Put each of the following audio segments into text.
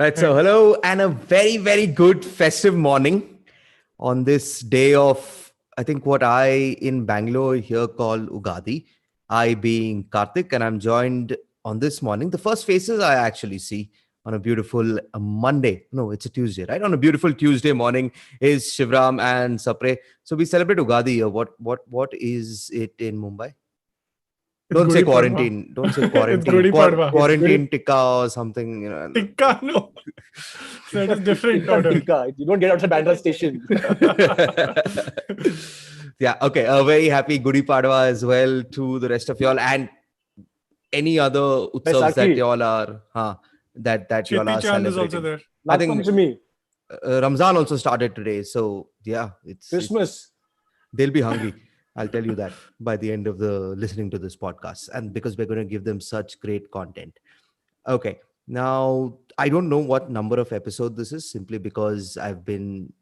Right. So, hello and a very, very good festive morning on this day of, I think, what I in Bangalore here call Ugadi. I being Karthik, and I'm joined on this morning. The first faces I actually see on a beautiful Monday. No, it's a Tuesday, right? On a beautiful Tuesday morning is Shivram and Sapre. So we celebrate Ugadi here. What is it in Mumbai? It's Don't say Gudi Padwa. quarantine. Don't say It's quarantine. Gudi Padwa. Quarantine tikka or something. Tikka, no. So it is different Tikka order. tikka. You don't get outside Bandra station. Yeah. Okay. A very happy Gudi Padwa as well to the rest of y'all and any other utsavs that Baisakhi. y'all are, that y'all Chiti are Chand is also celebrating. there. I think Nagpanchami, Ramzan also started today. So yeah, Christmas. they'll be hungry. I'll tell you that by the end of the listening to this podcast, and because we're going to give them such great content. Okay, now I don't know what number of episode this is, simply because I've been,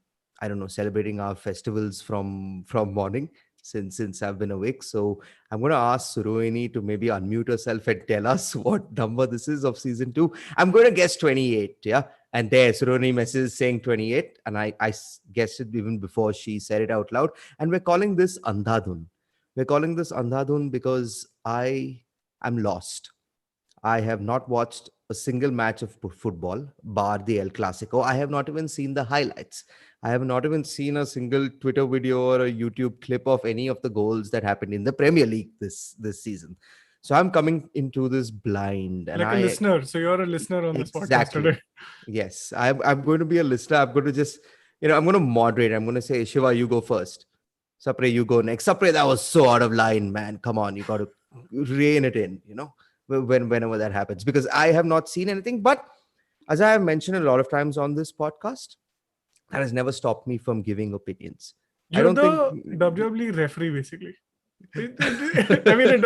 I don't know, celebrating our festivals from morning since I've been awake. So I'm going to ask Surohini to maybe unmute herself and tell us what number this is of season 2. I'm going to guess 28. Yeah. And there, Surohini messages saying 28. And I guessed it even before she said it out loud. And we're calling this Andhadhun. We're calling this Andhadhun because I am lost. I have not watched a single match of football, bar the El Clasico. I have not even seen the highlights. I have not even seen a single Twitter video or a YouTube clip of any of the goals that happened in the Premier League this season. So I'm coming into this blind. And Like a listener. So you're a listener on this podcast Exactly. today. Yes, I'm going to be a listener. I'm going to just, I'm going to moderate. I'm going to say, Shiva, you go first. Sapre, you go next. Sapre, that was so out of line, man. Come on, you got to rein it in, whenever that happens, because I have not seen anything. But as I have mentioned a lot of times on this podcast, that has never stopped me from giving opinions. You're the WWE referee, basically. I mean,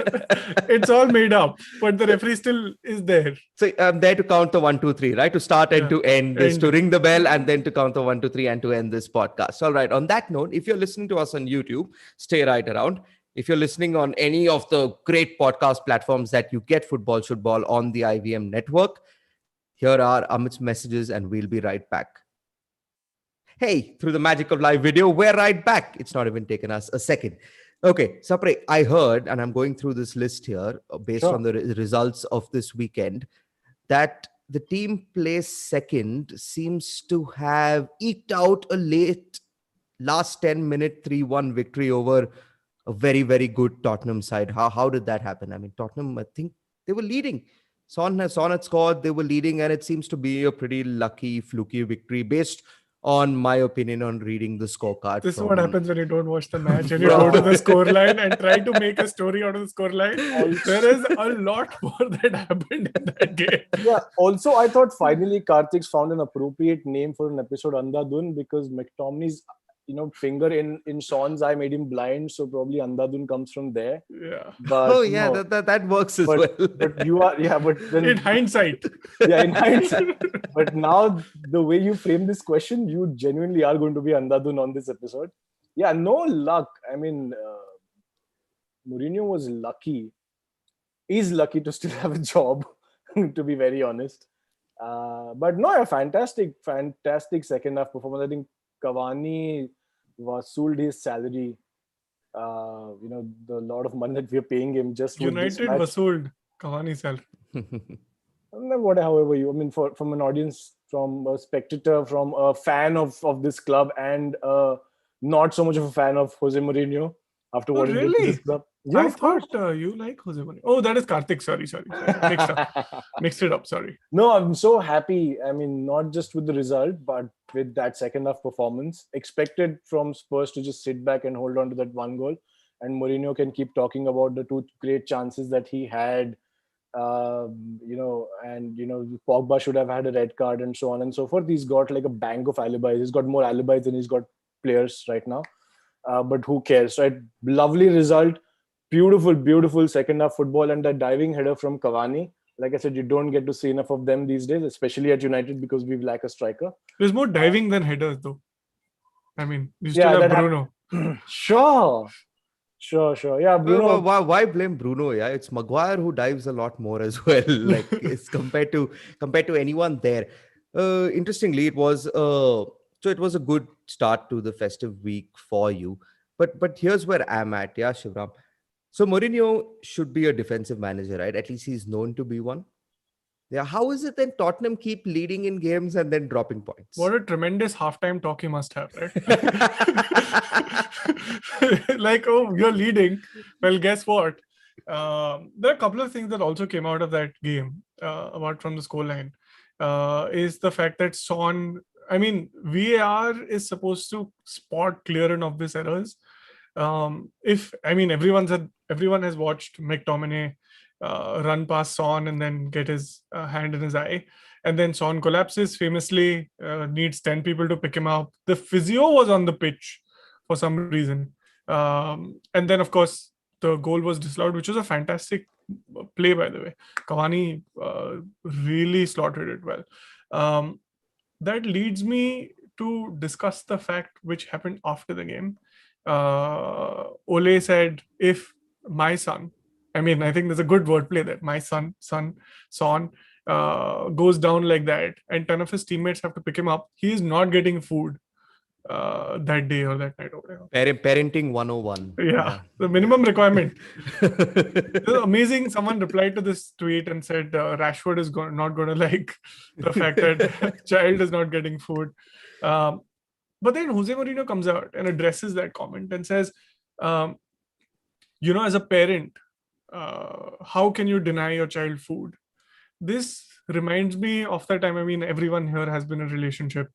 it's all made up, but the referee still is there. So I'm there to count the 1, 2, 3, right? To start and to end this, to ring the bell, and then to count the 1, 2, 3, and to end this podcast. All right. On that note, if you're listening to us on YouTube, stay right around. If you're listening on any of the great podcast platforms that you get Shootball on the IVM network, here are Amit's messages, and we'll be right back. Hey, through the magic of live video, we're right back. It's not even taken us a second. Okay, Sapre, I heard, and I'm going through this list here based on the results of this weekend, that the team placed second seems to have eked out a late last 10-minute 3-1 victory over a very, very good Tottenham side. How did that happen? I mean, Tottenham, I think they were leading. Son had scored, they were leading, and it seems to be a pretty lucky, fluky victory based on my opinion on reading the scorecard. This is what happens when you don't watch the match and you go to the scoreline and try to make a story out of the scoreline. There is a lot more that happened in that game. Yeah. Also, I thought finally Karthik's found an appropriate name for an episode, Andhadhun, because McTominay's finger in Son's eye made him blind, so probably Andhadhun comes from there. Yeah. But that works as well. But you are, but then, in hindsight. Yeah, in hindsight. But now the way you frame this question, you genuinely are going to be Andhadhun on this episode. Yeah, no luck. I mean, Mourinho was lucky. He's lucky to still have a job, to be very honest. But no, a fantastic second half performance. I think Cavani sold his salary. The lot of money that we are paying him just for United this match. was sold Cavani's salary. However you, from an audience, from a spectator, from a fan of this club, and not so much of a fan of Jose Mourinho after what he did to this club. Yeah, I thought you like Jose Mourinho. Oh, that is Karthik. Sorry. Mixed it up. Sorry. No, I'm so happy. I mean, not just with the result, but with that second half performance. Expected from Spurs to just sit back and hold on to that one goal, and Mourinho can keep talking about the two great chances that he had. Pogba should have had a red card and so on and so forth. He's got like a bank of alibis. He's got more alibis than he's got players right now. But who cares, right? Lovely result. Beautiful second half football, and that diving header from Cavani. Like I said, you don't get to see enough of them these days, especially at United, because we lack a striker. There's more diving than headers, though. I mean, you still have Bruno. Sure. Yeah, Bruno. Why blame Bruno? Yeah, it's Maguire who dives a lot more as well. Like it's compared to anyone there. Interestingly, it was a good start to the festive week for you. But here's where I'm at, yeah, Shivram. So Mourinho should be a defensive manager, right? At least he's known to be one. Yeah. How is it that Tottenham keep leading in games and then dropping points? What a tremendous halftime talk he must have, right? Like, oh, you're leading. Well, guess what? There are a couple of things that also came out of that game, apart from the scoreline. Is the fact that VAR is supposed to spot clear and obvious errors. Everyone has watched McTominay run past Son and then get his hand in his eye, and then Son collapses famously, needs 10 people to pick him up. The physio was on the pitch for some reason, and then of course the goal was disallowed, which was a fantastic play, by the way. Cavani really slaughtered it well. That leads me to discuss the fact which happened after the game. Ole said, if my son, I think there's a good wordplay there, my son, Son, goes down like that and 10 of his teammates have to pick him up, he is not getting food that day or that night or whatever. Parenting 101. Yeah, the minimum requirement. It was amazing. Someone replied to this tweet and said Rashford is not going to like the fact that child is not getting food. But then Jose Mourinho comes out and addresses that comment and says, as a parent, how can you deny your child food? This reminds me of that time. Everyone here has been in a relationship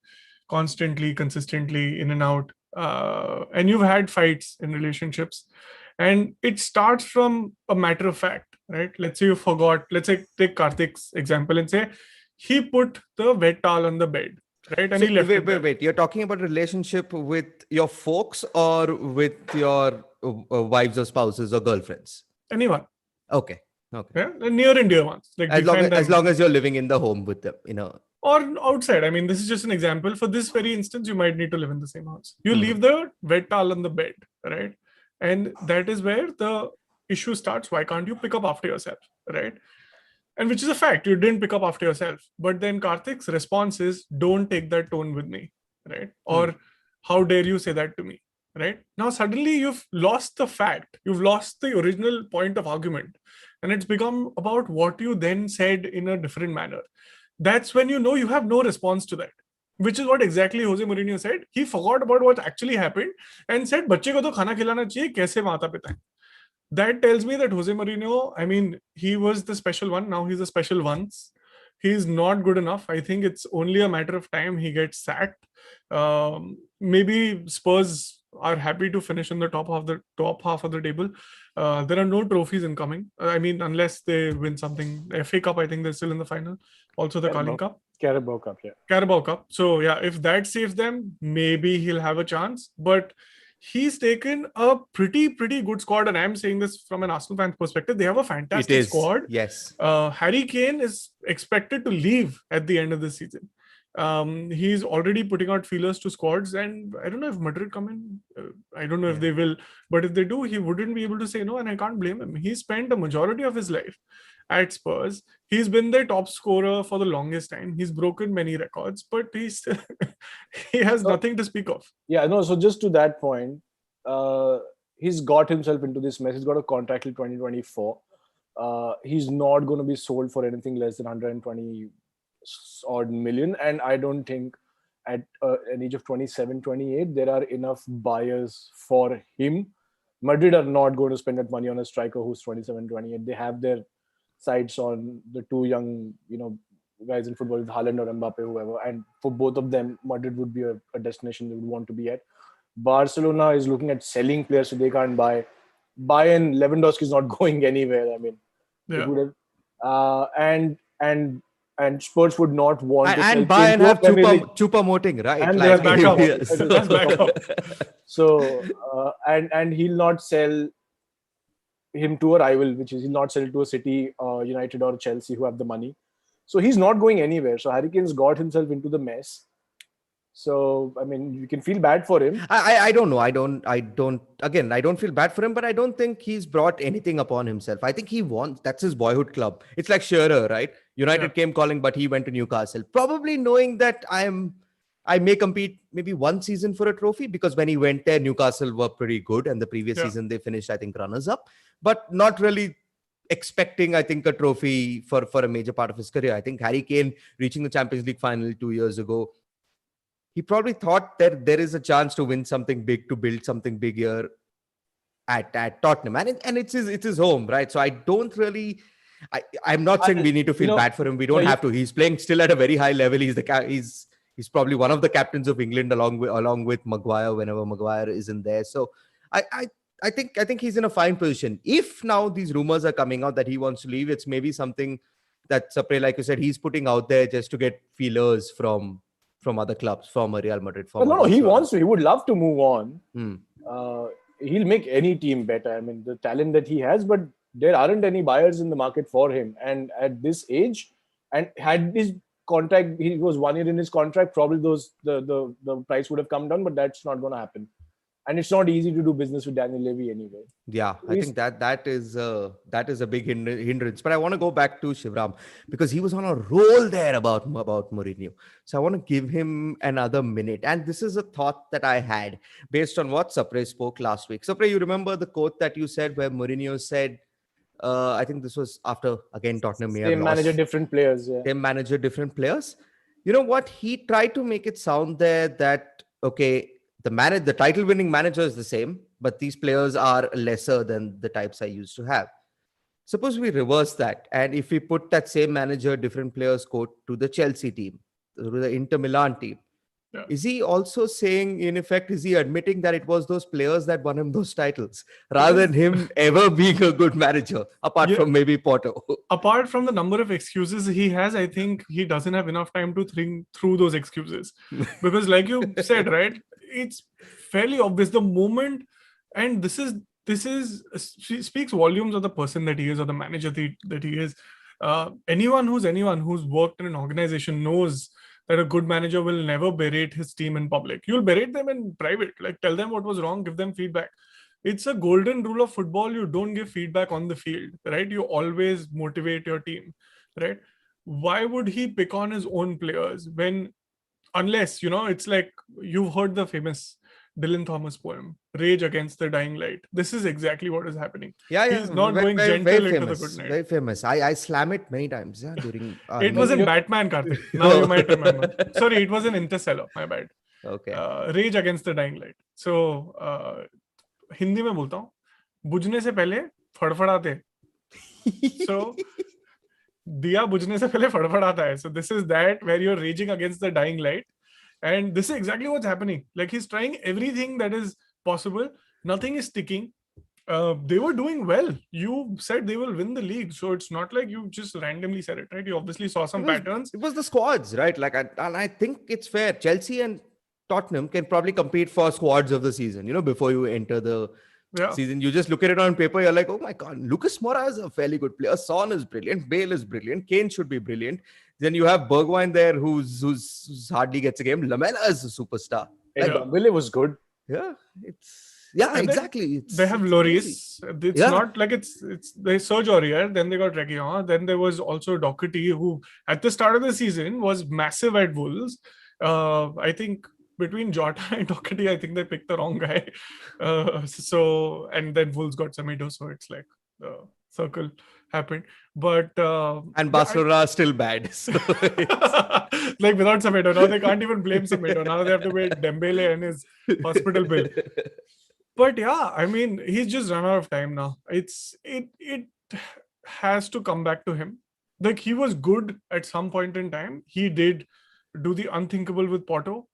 constantly, consistently, in and out. And you've had fights in relationships. And it starts from a matter of fact, right? Let's say you forgot. Let's say take Karthik's example and say he put the wet towel on the bed. Right, and So he left wait. You're talking about a relationship with your folks or with your wives or spouses or girlfriends? Anyone. Okay. Yeah, near and dear ones. Like as long as you're living in the home with them, or outside. This is just an example. For this very instance, you might need to live in the same house. You leave the wet towel on the bed, right? And that is where the issue starts. Why can't you pick up after yourself, right? And which is a fact, you didn't pick up after yourself. But then Karthik's response is, don't take that tone with me, right? Or how dare you say that to me, right? Now, suddenly you've lost the fact. You've lost the original point of argument. And it's become about what you then said in a different manner. That's when you have no response to that. Which is what exactly Jose Mourinho said. He forgot about what actually happened and said, "Bacche ko to khana khilana chahiye, kaise mata pita hai?" That tells me that Jose Mourinho, he was the special one. Now he's the special ones. He's not good enough. I think it's only a matter of time he gets sacked. Maybe Spurs are happy to finish in the top half of the table. There are no trophies incoming. Unless they win something. FA Cup, I think they're still in the final. Also the Carling Cup. Carabao Cup, yeah. Carabao Cup. So yeah, if that saves them, maybe he'll have a chance. But he's taken a pretty good squad, and I'm saying this from an Arsenal fan's perspective. They have a fantastic squad. Yes. Harry Kane is expected to leave at the end of the season. He's already putting out feelers to squads, and I don't know if Madrid come in. I don't know if they will, but if they do, he wouldn't be able to say no, and I can't blame him. He spent a majority of his life at Spurs. He's been their top scorer for the longest time. He's broken many records, but he has nothing to speak of. Yeah, no. So just to that point, he's got himself into this mess. He's got a contract till 2024. He's not going to be sold for anything less than 120 odd million, and I don't think at an age of 27, 28 there are enough buyers for him. Madrid are not going to spend that money on a striker who's 27, 28. They have their sights on the two young, guys in football, Haaland or Mbappe, whoever. And for both of them, Madrid would be a destination they would want to be at. Barcelona is looking at selling players so they can't buy. Bayern, Lewandowski is not going anywhere. It would have, and Spurs would not want to sell. And Bayern have Choupo-Moting, right? And that's backup. So, and he'll not sell him to a rival, which is he'll not sell to a City, United or Chelsea who have the money. So he's not going anywhere. So Harry Kane's got himself into the mess. So, I mean, you can feel bad for him. I don't know. I don't feel bad for him, but I don't think he's brought anything upon himself. I think he wants, that's his boyhood club. It's like Shearer, right? United came calling, but he went to Newcastle, probably knowing that I may compete maybe one season for a trophy, because when he went there, Newcastle were pretty good. And the previous season they finished, I think, runners up, but not really expecting, I think, a trophy for a major part of his career. I think Harry Kane reaching the Champions League final 2 years ago, he probably thought that there is a chance to win something big, to build something big here at Tottenham. And it's his home, right? So I don't really, I'm not saying we need to feel bad for him. We don't have to. He's playing still at a very high level. He's probably one of the captains of England along with Maguire whenever Maguire isn't there. So I think he's in a fine position. If now these rumors are coming out that he wants to leave, it's maybe something that Sapre, like you said, he's putting out there just to get feelers from other clubs, from Real Madrid. No, he wants to. He would love to move on. He'll make any team better. I mean, the talent that he has, but there aren't any buyers in the market for him. And at this age, and had his contract, he was 1 year in his contract, probably the price would have come down, but that's not going to happen. And it's not easy to do business with Daniel Levy anyway. Yeah, I think that is a big hindrance. But I want to go back to Shivram, because he was on a roll there about Mourinho. So I want to give him another minute. And this is a thought that I had based on what Sapre spoke last week. Sapre, you remember the quote that you said where Mourinho said, I think this was after, again, Tottenham may have Same lost. manager, different players. Yeah. Same manager, different players. You know what? He tried to make it sound there that, okay, the title winning manager is the same, but these players are lesser than the types I used to have. Suppose we reverse that, and if we put that same manager, different players quote to the Chelsea team, to the Inter Milan team, is he also saying, in effect, is he admitting that it was those players that won him those titles, rather than him ever being a good manager, apart from maybe Porto? Apart from the number of excuses he has, I think he doesn't have enough time to think through those excuses. Because like you said, right, it's fairly obvious the moment, and this speaks volumes of the person that he is, or the manager that he is. Anyone who's worked in an organization knows that a good manager will never berate his team in public. You'll berate them in private, like tell them what was wrong, give them feedback. It's a golden rule of football. You don't give feedback on the field, right? You always motivate your team, right? Why would he pick on his own players unless, it's like you've heard the famous Dylan Thomas poem, Rage Against the Dying Light. This is exactly what is happening. Yeah. He's not going gentle into the good night. Very famous. I slam it many times during... it was in Batman, Karthik. Now you might remember. Sorry, it was in Interstellar. My bad. Okay. Rage Against the Dying Light. So, Hindi में बोलता हूँ, बुझने से पहले फड़फड़ाते. So, दिया बुझने से पहले फड़फड़ाता है. So this is that where you're raging against the dying light. And this is exactly what's happening. Like, he's trying everything that is possible. Nothing is sticking. They were doing well. You said they will win the league. So it's not like you just randomly said it, right? You obviously saw some patterns. It was the squads, right? Like, and I think it's fair. Chelsea and Tottenham can probably compete for squads of the season, before you enter the season. You just look at it on paper, you're like, oh my God, Lucas Moura is a fairly good player. Son is brilliant. Bale is brilliant. Kane should be brilliant. Then you have Bergwijn there, who's hardly gets a game. Lamela is a superstar. Dembele was good. Yeah, exactly. They have Lloris. It's not like it's they Serge Aurier. Then they got Reguilon. Then there was also Doherty, who at the start of the season was massive at Wolves. I think between Jota and Doherty, I think they picked the wrong guy. And then Wolves got Semedo, so it's like the circle happened. But and Barcelona are still bad. So like, without Semedo, now they can't even blame Semedo. Now they have to pay Dembele and his hospital bill. But yeah, I mean, he's just run out of time now. It has to come back to him. Like, he was good at some point in time. He did do the unthinkable with Porto.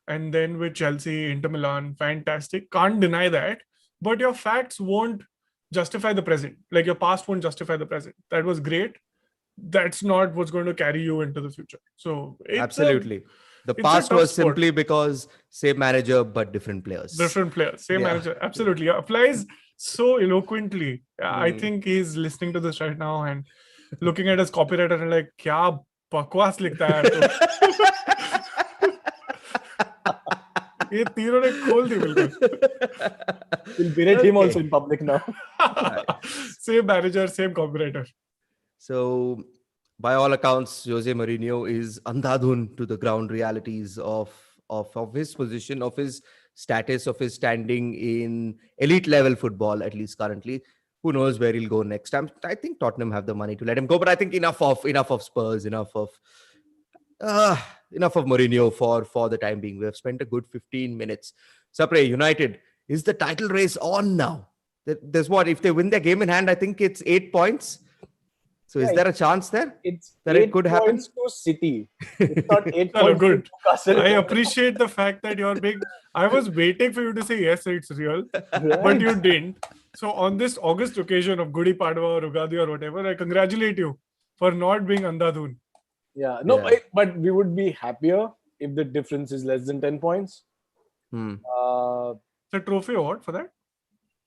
And then with Chelsea, Inter Milan, fantastic. Can't deny that. But your facts won't justify the present. Like, your past won't justify the present. That was great. That's not what's going to carry you into the future. So absolutely. The past was simply because same manager, but different players. Different players, same manager. Absolutely. Applies so eloquently. I think he's listening to this right now and looking at his copywriter and like, kya bakwas likhta hai tu? ये तीनों ने खोल दी बिल्कुल. We'll berate him Okay. also in public now. Same manager, same copywriter. So, by all accounts, Jose Mourinho is andhadhun to the ground realities of his position, of his status, of his standing in elite level football, at least currently. Who knows where he'll go next? I think Tottenham have the money to let him go, but I think enough of Spurs, enough of Mourinho for the time being. We have spent a good 15 minutes. Sapre, United, is the title race on now? There's what? If they win their game in hand, I think it's 8 points. So is Yeah, there a chance there It's that it 8 could happen? points to City. It's not 8 Hello, points good. to Newcastle. I appreciate the fact that you're big. I was waiting for you to say yes, it's real, but Right. you didn't. So on this August occasion of Gudi Padwa or Ugadi or whatever, I congratulate you for not being andhadhun. Yeah, no, Yeah. but we would be happier if the difference is less than 10 points. Hmm. It's a trophy award for that.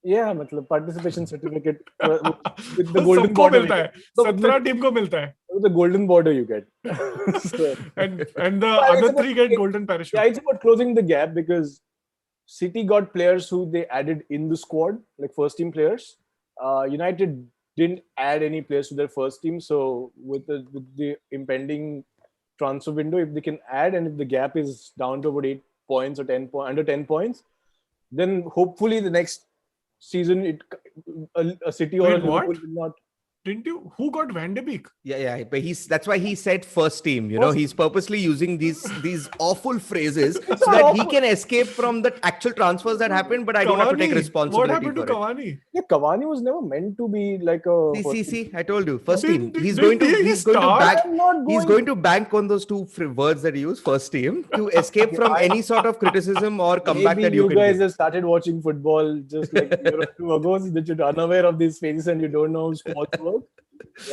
Yeah, मतलब participation certificate with the वो golden सबको border. मिलता है. So, 17 team को मिलता है. with the golden border you get. So, And the Well, it's other about- 3 get golden parachute. yeah, it's about closing the gap because City got players who they added in the squad, like first team players. United didn't add any players to their first team. So with the impending transfer window, if they can add and if the gap is down to about 8 points or under 10 points, then hopefully the next season a City or a Wait, what? Liverpool will not. Didn't you? Who got Van de Beek? Yeah, but that's why he said first team. You know, First- he's purposely using these awful phrases so not that he awful. can escape from the actual transfers that happened. But I don't have to take Cavani. responsibility What happened to for it. Cavani? Yeah, Cavani was never meant to be like a. See, I told you, first team. Didn't- He's didn't going to he he's going to start? back. I'm not He's going- going to bank on those two words that he used, first team, to escape from any sort of criticism or comeback Maybe that you you can guys give. have started watching football just like a year or two ago, so that you're unaware of these phases and you don't know how sports work,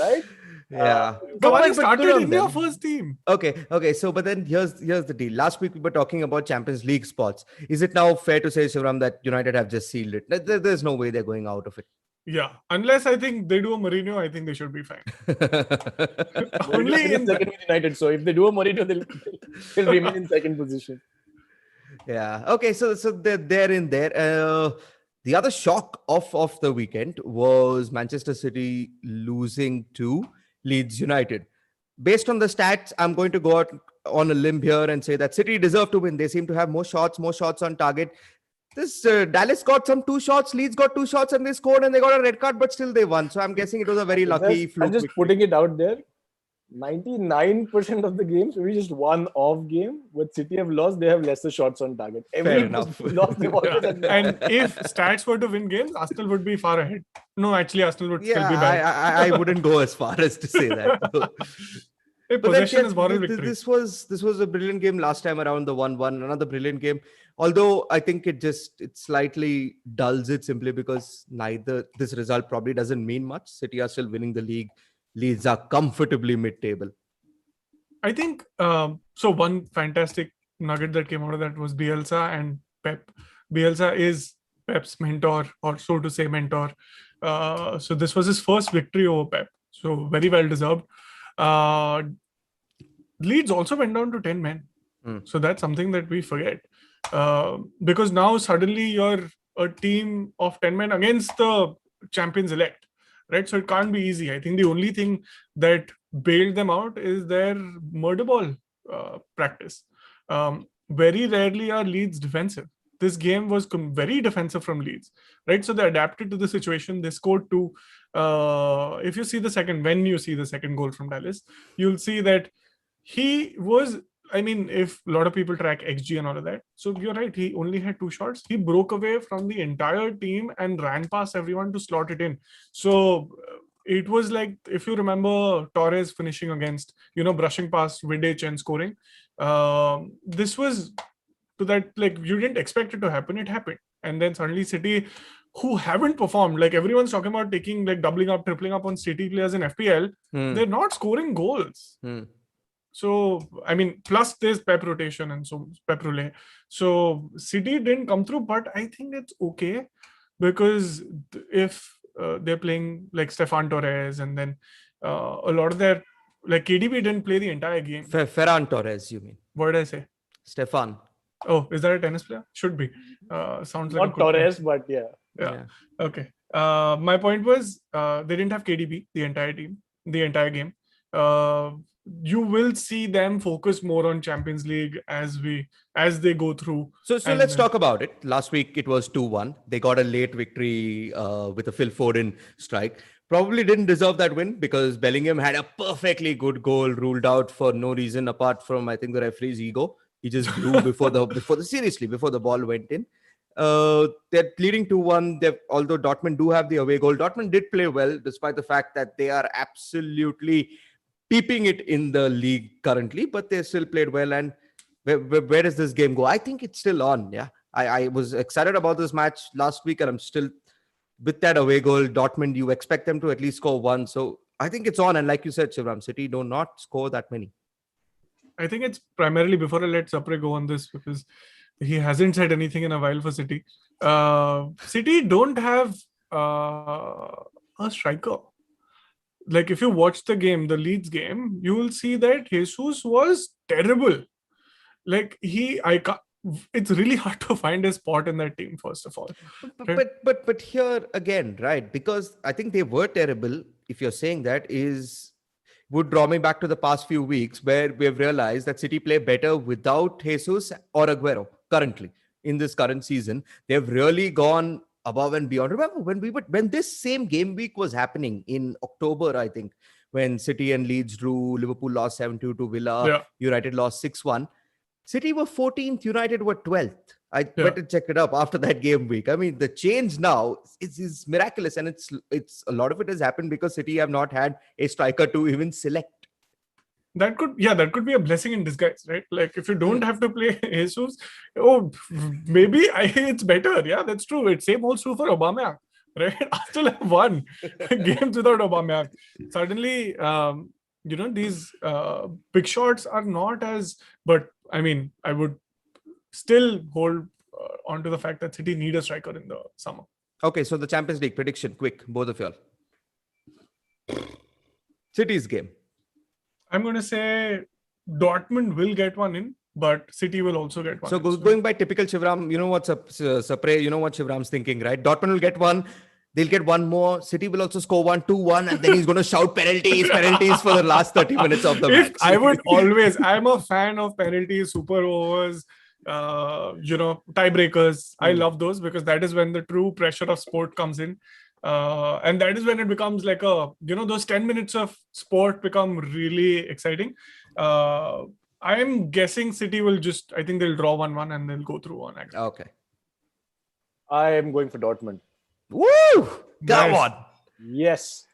right? Yeah. Cavani But started good on in your them. first team. Okay. So, but then here's the deal. Last week we were talking about Champions League spots. Is it now fair to say, Shivram, that United have just sealed it? There's no way they're going out of it. Yeah, unless I think they do a Mourinho, I think they should be fine. Only They're in second with United, so if they do a Mourinho, they'll remain in second position. Yeah. Okay. So they're in there. The other shock of the weekend was Manchester City losing to Leeds United. Based on the stats, I'm going to go out on a limb here and say that City deserve to win. They seem to have more shots on target. This Dallas got some 2 shots, Leeds got 2 shots, and they scored and they got a red card, but still they won. So I'm guessing it was a very lucky fluke. I'm just victory. putting it out there. 99% of the games, maybe just one off game, with City have lost, they have lesser shots on target. Every enough. lost, they've always had less. and if stats were to win games, Arsenal would be far ahead. No, actually, Arsenal would still Yeah, be bad. I wouldn't go as far as to say that. Hey, But then, possession yeah, is moral victory. this was a brilliant game last time around, the 1-1, another brilliant game. Although I think it slightly dulls it simply because this result probably doesn't mean much. City are still winning the league. Leeds are comfortably mid-table. I think so. One fantastic nugget that came out of that was Bielsa and Pep. Bielsa is Pep's mentor, or so to say, mentor. So this was his first victory over Pep. So very well deserved. Leeds also went down to 10 men. So that's something that we forget. Because now suddenly you're a team of 10 men against the champions elect. Right, so it can't be easy. I think the only thing that bailed them out is their murder ball practice. Very rarely are Leeds defensive. This game was very defensive from Leeds, right? So they adapted to the situation. They scored 2. If you see when you see the second goal from Dallas, you'll see that he was. I mean, if a lot of people track XG and all of that, so you're right. He only had 2 shots. He broke away from the entire team and ran past everyone to slot it in. So it was like, if you remember Torres finishing against, brushing past Vidic and scoring. This was to that, like, you didn't expect it to happen. It happened. And then suddenly City, who haven't performed, like everyone's talking about taking, like, doubling up, tripling up on City players in FPL. They're not scoring goals. So, I mean, plus there's Pep rotation and so Pep roulette. So City didn't come through, but I think it's okay because if they're playing like Stefan Torres and then a lot of their, like KDB didn't play the entire game. Ferran Torres, you mean? What did I say? Stefan. Oh, is that a tennis player? Should be. Sounds like a Not good player. Torres, but yeah. Yeah. Okay. My point was they didn't have KDB the entire game. You will see them focus more on Champions League as they go through. So And let's talk about it. Last week it was 2-1. They got a late victory with a Phil Foden strike. Probably didn't deserve that win because Bellingham had a perfectly good goal ruled out for no reason apart from, I think, the referee's ego. He just blew before the ball went in. They're leading 2-1. Although Dortmund do have the away goal, Dortmund did play well despite the fact that they are absolutely peeping it in the league currently, but they still played well. And where does this game go? I think it's still on. Yeah, I was excited about this match last week, and I'm still with that away goal. Dortmund, you expect them to at least score one, so I think it's on. And like you said, Shivram, City do not score that many. I think it's primarily, before I let Sapre go on this, because he hasn't said anything in a while for City. City don't have a striker. Like, if you watch the game, the Leeds game, you will see that Jesus was terrible. Like, it's really hard to find a spot in that team, first of all. Right? But here again, right? Because I think they were terrible. If you're saying that, would draw me back to the past few weeks where we've realized that City play better without Jesus or Aguero currently in this current season. They've really gone above and beyond. Remember when this same game week was happening in October, I think, when City and Leeds drew, Liverpool lost 7-2 to Villa, United lost 6-1. City were 14th, United were 12th. I went and checked it up after that game week. I mean, the change now is miraculous, and it's a lot of it has happened because City have not had a striker to even select. That could be a blessing in disguise, right? Like, if you don't have to play Jesus, maybe it's better. Yeah, that's true. It's same holds true for Aubameyang, right? I still have won games without Aubameyang. Suddenly, these big shots are not as. But I mean, I would still hold on to the fact that City need a striker in the summer. Okay, so the Champions League prediction, quick, both of y'all. City's game. I'm going to say Dortmund will get one in, but City will also get one. So going by typical Shivram, you know what Sapre, you know what Shivram's thinking, right? Dortmund will get one. They'll get one more. City will also score 1-2-1, and then he's going to shout penalties for the last 30 minutes of the match. I'm a fan of penalties, super overs, tiebreakers. I love those because that is when the true pressure of sport comes in. And that is when it becomes like those 10 minutes of sport become really exciting. I'm guessing City will I think they'll draw 1-1 and they'll go through on. Okay. I am going for Dortmund. Woo! Come on. Yes.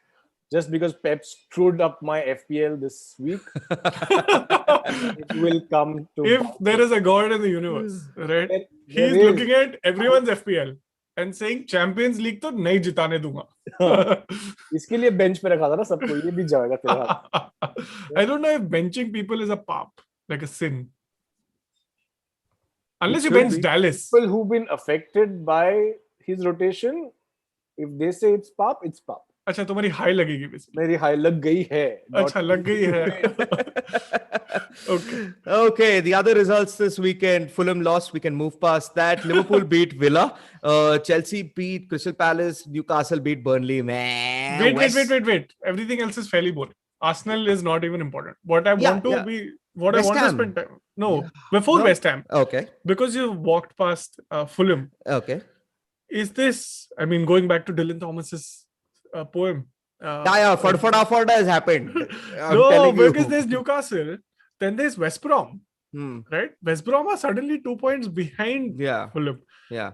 Just because Pep screwed up my FPL this week, it will come to... If there is a God in the universe, right? He's looking at everyone's FPL and saying Champions League तो नहीं जिताने दूंगा. इसके लिए bench पे रखा था ना सबको, ये भी जाएगा तेरा हाथ. I don't know if benching people is a pap, like a sin. Unless you bench Dallas. People who've been affected by his rotation, if they say it's pap, it's pap. अच्छा, तुम्हारी हाई लगेगी basically. मेरी high लग गई है. अच्छा, लग गई है. Okay. The other results this weekend: Fulham lost. We can move past that. Liverpool beat Villa. Chelsea beat Crystal Palace. Newcastle beat Burnley. Man, wait. Everything else is fairly boring. Arsenal is not even important. What I want to spend time. No, before West Ham. Okay. Because you walked past Fulham. Okay. Is this? I mean, going back to Dylan Thomas's poem. Fada has happened. No, because there's Newcastle, then there's West Brom, right? West Brom are suddenly 2 points behind Fulham. Yeah.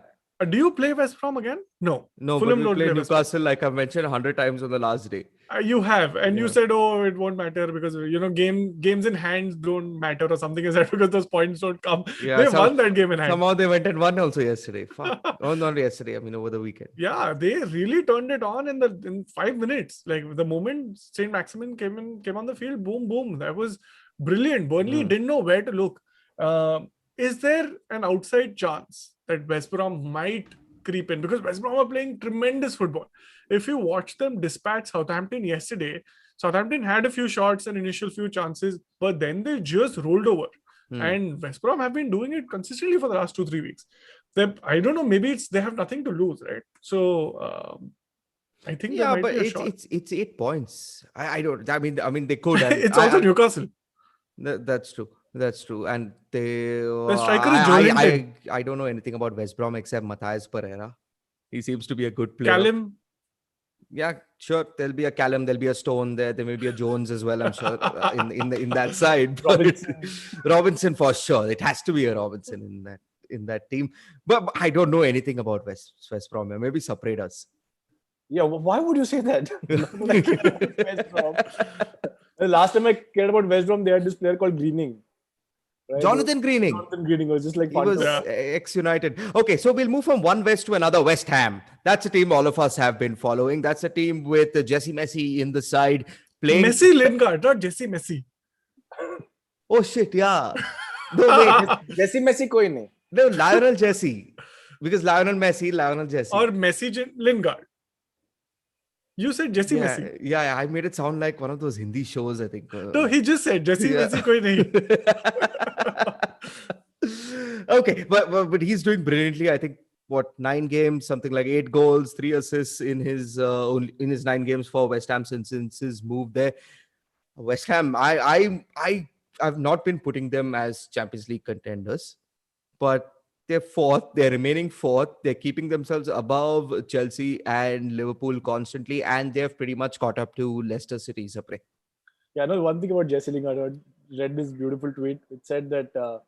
Do you play West Brom again? No, Fulham but we played Newcastle like I've mentioned 100 times on the last day. You have, and you said, it won't matter because games in hand don't matter or something. Is that because those points don't come? Yeah, they won that game in hand. Somehow they went and won also yesterday. Oh, not yesterday. I mean, over the weekend. Yeah, they really turned it on in 5 minutes. Like the moment Saint Maximin came on the field, boom. That was brilliant. Burnley didn't know where to look. Is there an outside chance that West Brom might creep in? Because West Brom are playing tremendous football. If you watch them dispatch Southampton yesterday, Southampton had a few shots and initial few chances, but then they just rolled over. And West Brom have been doing it consistently for the last 2-3 weeks. I don't know, maybe they have nothing to lose, right? So I think there Yeah, might but be a shot. it's 8 points. I don't. I mean, they could. And It's also Newcastle. That's true. That's true. And The striker is Joelinton. I don't know anything about West Brom except Matthias Pereira. He seems to be a good player. Callum. Yeah, sure. There'll be a Callum. There'll be a Stone there. There may be a Jones as well. I'm sure in that side. But Robinson for sure. It has to be a Robinson in that team. But I don't know anything about West Brom. Maybe Sapre does. Yeah, why would you say that? West Brom. The last time I cared about West Brom, they had this player called Greening. Right? Jonathan Greening. Jonathan Greening was just like he was ex-United. Okay, so we'll move from one West to another. West Ham. That's a team all of us have been following. That's a team with Jesse Messi in the side playing. Messi Lingard, not Jesse Messi. Oh shit! Yeah. No wait. Jesse Messi koi nahi. No, Lionel Jesse. Because Lionel Messi, Lionel Jesse. Or Messi Lingard. You said Jesse Messi. Yeah, I made it sound like one of those Hindi shows, I think. No, he just said Jesse Messi koi nahi. Okay, but he's doing brilliantly. I think 9 games, something like 8 goals, 3 assists in his 9 games for West Ham since his move there. West Ham, I've not been putting them as Champions League contenders, but they're fourth. They're remaining fourth. They're keeping themselves above Chelsea and Liverpool constantly, and they've pretty much caught up to Leicester City. Sapre. Yeah, no. One thing about Jesse Lingard, I read this beautiful tweet. It said that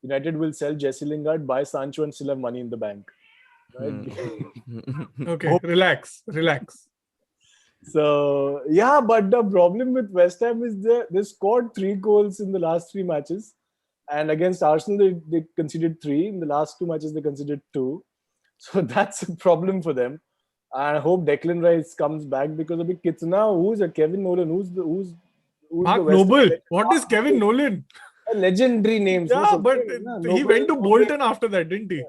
United will sell Jesse Lingard, buy Sancho, and still have money in the bank. Right? Okay, relax. So yeah, but the problem with West Ham is they scored 3 goals in the last 3 matches. And against Arsenal, they conceded 3. In the last 2 matches, they conceded 2. So that's a problem for them. And I hope Declan Rice comes back because of the kids now. Who's a Kevin Nolan? Who's Mark Noble. What is Kevin Nolan? A legendary name. Yeah, but he went to Bolton after that, didn't he?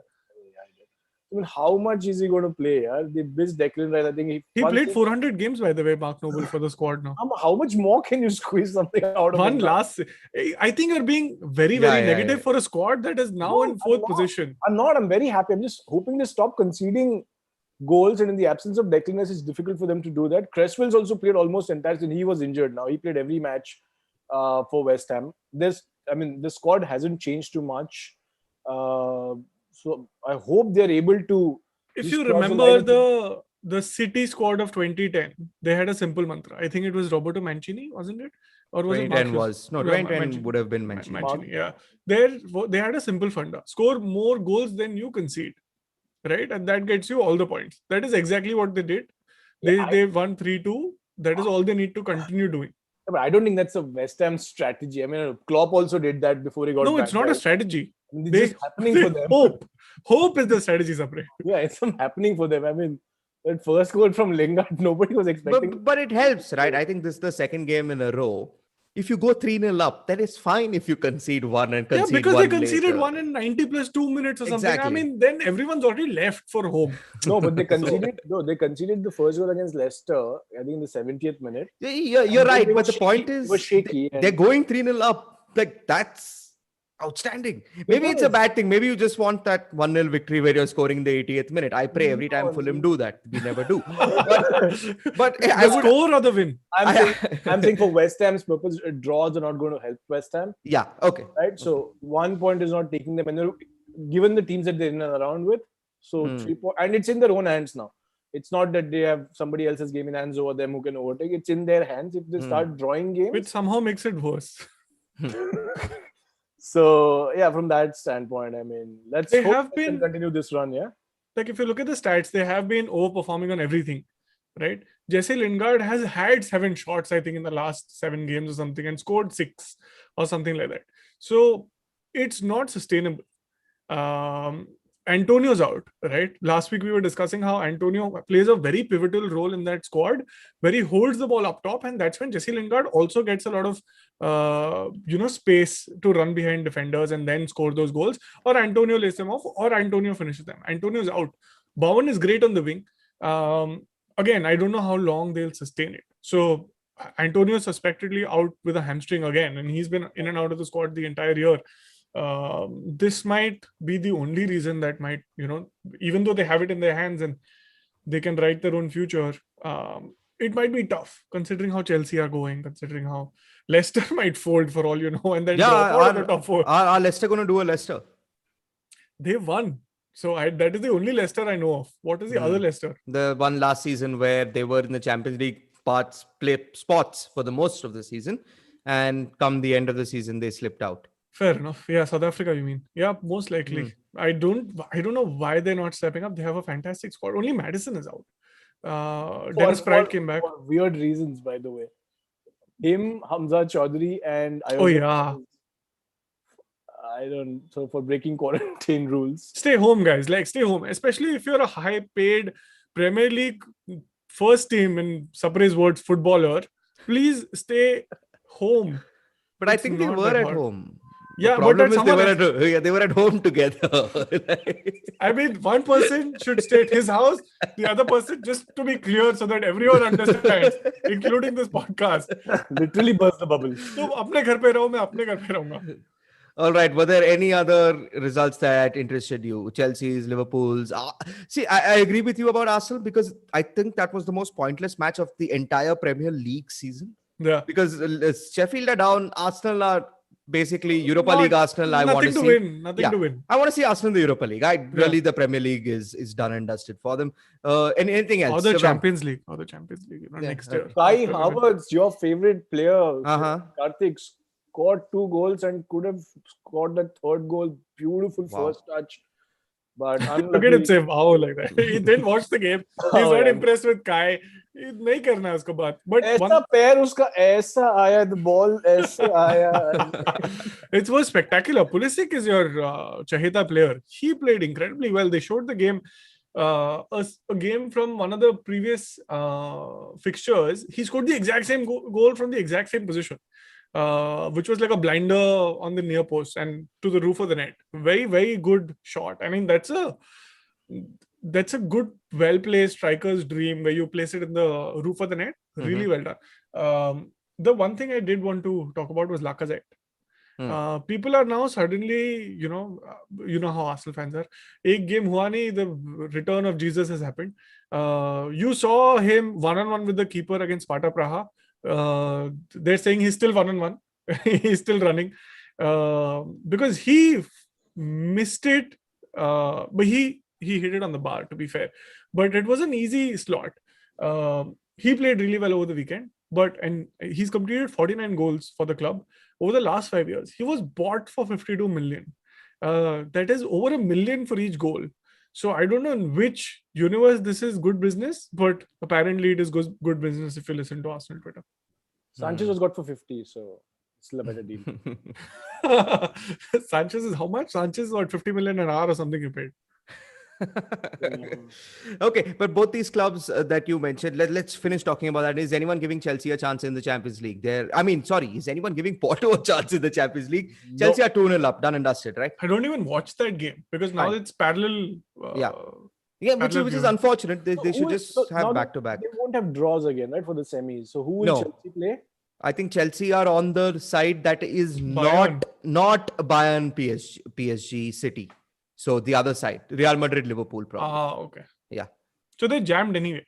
I mean, how much is he going to play? They missed Declan Rice. I think he played 400 games, by the way, Mark Noble, for the squad now. How much more can you squeeze something out of one last? I think you're being very negative for a squad that is now in 4th position. I'm not. I'm very happy. I'm just hoping they stop conceding goals. And in the absence of Declan Rice, it's difficult for them to do that. Cresswell's also played almost entire season. He was injured now. He played every match for West Ham. The squad hasn't changed too much. So I hope they're able to. If you remember the City squad of 2010, they had a simple mantra. I think it was Roberto Mancini, wasn't it? Or was 2010 it was 2010 would have been Mancini. Yeah, they had a simple funda: score more goals than you concede, right? And that gets you all the points. That is exactly what they did. They won 3-2. That is all they need to continue doing. But I don't think that's a West Ham strategy. I mean, Klopp also did that before he got. No, it's not a strategy. It's just happening for them. Hope is the strategy, Sapre. Yeah, it's happening for them. I mean, that first goal from Lingard, nobody was expecting. But it helps, right? I think this is the second game in a row. If you go 3-0 up, that is fine if you concede 1 and concede 1 because they conceded later. 1 in 90 plus 2 minutes or something. Exactly. I mean, then everyone's already left for home. No, but they conceded. They conceded the first goal against Leicester. I think in the 70th minute. Yeah, you're right. But the point is, they're going 3-0 up. Like that's outstanding. Maybe it's a bad thing. Maybe you just want that 1-0 victory where you're scoring in the 80th minute. I pray every time Fulham do that. We never do. But I would score or the win. I'm saying for West Ham's purpose, draws are not going to help West Ham. Yeah. Okay. Right. So 1 point is not taking them, and they're given the teams that they're in and around with. So 3 points, and it's in their own hands now. It's not that they have somebody else's game in hands over them who can overtake. It's in their hands. If they start drawing games, which somehow makes it worse. So yeah, from that standpoint, I mean, let's hope they can continue this run. Yeah, like if you look at the stats, they have been overperforming on everything, right? Jesse Lingard has had 7 shots, I think, in the last 7 games or something, and scored 6 or something like that. So it's not sustainable. Antonio's out, right? Last week we were discussing how Antonio plays a very pivotal role in that squad, where he holds the ball up top, and that's when Jesse Lingard also gets a lot of space to run behind defenders and then score those goals, or Antonio lays them off, or Antonio finishes them. Antonio's out. Bowen is great on the wing. Again, I don't know how long they'll sustain it. So Antonio is suspectedly out with a hamstring again, and he's been in and out of the squad the entire year. This might be the only reason that might, even though they have it in their hands and they can write their own future, it might be tough considering how Chelsea are going, considering how Leicester might fold for all you know, and then drop out of the top four. Are Leicester going to do a Leicester? They've won. So that is the only Leicester I know of. What is the other Leicester? The one last season where they were in the Champions League spots for the most of the season, and come the end of the season they slipped out. Fair enough. Yeah, South Africa, you mean? Yeah, most likely. I don't know why they're not stepping up. They have a fantastic squad. Only Madison is out. Dennis Pratt came back. For weird reasons, by the way. Him, Hamza Chaudhary, and so for breaking quarantine rules. Stay home, guys. Stay home. Especially if you're a high-paid Premier League first team, in Sapre's words, footballer. Please stay home. But I think they were at home. Yeah, the problem is they were at home together. I mean, one person should stay at his house, the other person, just to be clear, so that everyone understands, including this podcast. Literally burst the bubble. So, अपने घर पे रहो, मैं अपने घर पे रहूँगा. All right. Were there any other results that interested you? Chelsea's, Liverpool's. See, I agree with you about Arsenal because I think that was the most pointless match of the entire Premier League season. Yeah. Because Sheffield are down, Arsenal are basically Europa League Arsenal. I want to see nothing to win. I want to see Arsenal in the Europa League. Really, the Premier League is done and dusted for them. Anything else? Or the Champions League. Next year. Kai Havertz, your favorite player, Karthik, scored 2 goals and could have scored the third goal. Beautiful first touch. But look at him say wow like that. He didn't watch the game. He's not impressed with Kai. नहीं करना है उसको बात. But ऐसा पैर उसका ऐसा आया, the ball ऐसे आया. It was spectacular. Pulisic is your Chaheta player. He played incredibly well. They showed the game, a game from one of the previous fixtures. He scored the exact same goal from the exact same position. Which was like a blinder on the near post and to the roof of the net. Very, very good shot. I mean, that's a good, well-placed striker's dream where you place it in the roof of the net. Really well done. The one thing I did want to talk about was Lacazette. People are now suddenly, you know how Arsenal fans are. Ek game hua nahi, the return of Jesus has happened. You saw him one-on-one with the keeper against Sparta Praha. They're saying he's still 1-on-1. He's still running because he missed it, but he hit it on the bar, to be fair. But it was an easy slot. He played really well over the weekend, and he's completed 49 goals for the club over the last 5 years. He was bought for 52 million. That is over $1 million for each goal. So I don't know in which universe this is good business, but apparently it is good business if you listen to Arsenal Twitter. Sanchez was got for 50, so it's still a better deal. Sanchez is how much? Sanchez is what, 50 million an hour or something you paid. Okay, but both these clubs that you mentioned, let's finish talking about that. Is anyone giving Chelsea a chance in the Champions League? Is anyone giving Porto a chance in the Champions League? Chelsea are 2-0 up, done and dusted, right? I don't even watch that game because now it's parallel. Which is unfortunate. They should just have back-to-back. They won't have draws again, right, for the semis. So who will Chelsea play? I think Chelsea are on the side that is not Bayern, PSG, City. So the other side, Real Madrid, Liverpool, probably. Okay. Yeah. So they jammed anyway.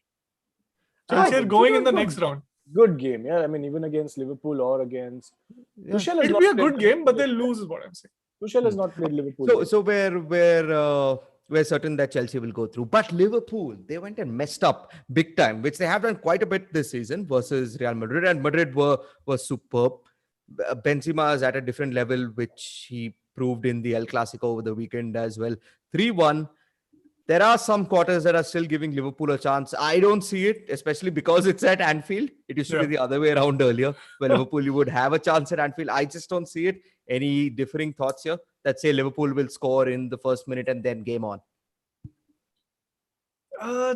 Chelsea are going in the next round. Good game, yeah. I mean, even against Liverpool or against Tuchel, it'll be a good game, but they'll lose, is what I'm saying. Tuchel has not played Liverpool. So we're certain that Chelsea will go through, but Liverpool, they went and messed up big time, which they have done quite a bit this season versus Real Madrid, and Madrid were superb. Benzema is at a different level, which he proved in the El Clasico over the weekend as well. 3-1. There are some quarters that are still giving Liverpool a chance. I don't see it, especially because it's at Anfield. It used to be the other way around earlier, where Liverpool, you would have a chance at Anfield. I just don't see it. Any differing thoughts here that say Liverpool will score in the first minute and then game on?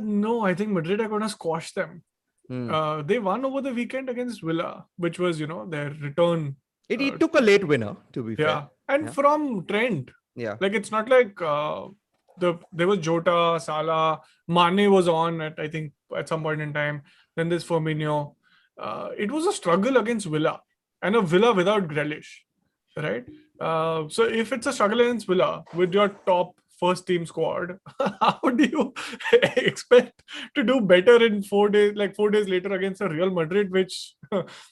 No, I think Madrid are going to squash them. They won over the weekend against Villa, which was, their return. It took a late winner, to be fair. And from Trent. Yeah. Like, it's not like there was Jota, Salah, Mane was on I think at some point in time. Then there's Firmino. It was a struggle against Villa, and a Villa without Grealish, right? So if it's a struggle against Villa with your top first team squad, how do you expect to do better in 4 days, like 4 days later against a Real Madrid, which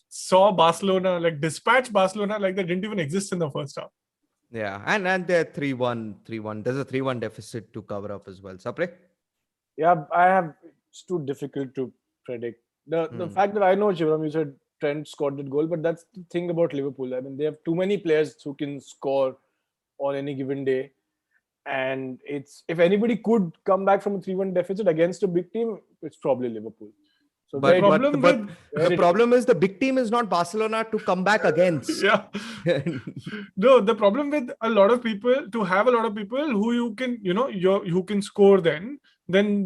saw Barcelona, like dispatch Barcelona like they didn't even exist in the first half? Yeah, and they're 3-1, 3-1. There's a 3-1 deficit to cover up as well. Sapre? Yeah, it's too difficult to predict. The fact that I know, Shivram, you said Trent scored that goal, but that's the thing about Liverpool. I mean, they have too many players who can score on any given day. And if anybody could come back from a 3-1 deficit against a big team, it's probably Liverpool. So But problem the problem is the big team is not Barcelona to come back against. Yeah. No, the problem with a lot of people, to have a lot of people who you can, who can score, then